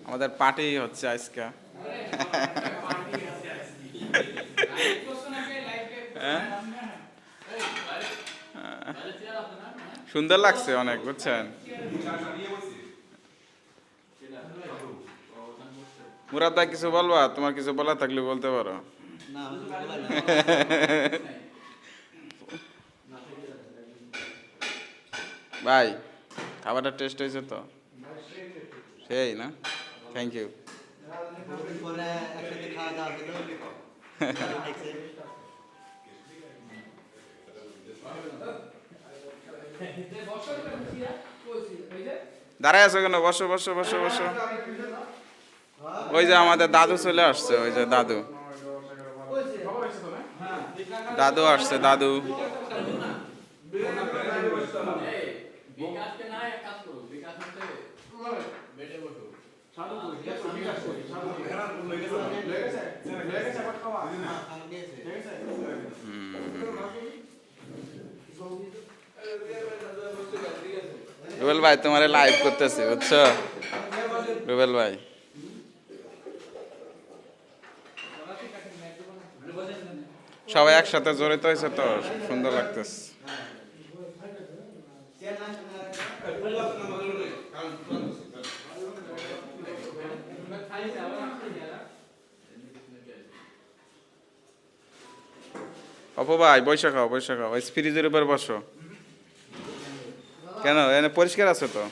আমাদের পার্টি হচ্ছে আজকে। হ্যাঁ? সুন্দর লাগছে অনেক, বুঝছেন? মুরাদ ভাই কিছু বলবা? তোমার কিছু বলা থাকলে বলতে পারো। ভাই খাবারটা টেস্ট হয়েছে তো? সেই না? Thank you. দাঁড়ায় আছো কেন? বসো বসো বসো বসো। ওই যে আমাদের দাদু চলে আসছে, ওই যে দাদু, দাদু আসছে, দাদু। রুবেল ভাই তোমারে লাইভ করতেছি, বুঝছো? রুবেল ভাই সবাই একসাথে জড়িত হয়েছে তো, সুন্দর লাগতেছে। অপু ভাই বসে খাও, বসে খাও, ওই ফ্রিজের উপর বসো। কেন, এনে পরিষ্কার আছে তো?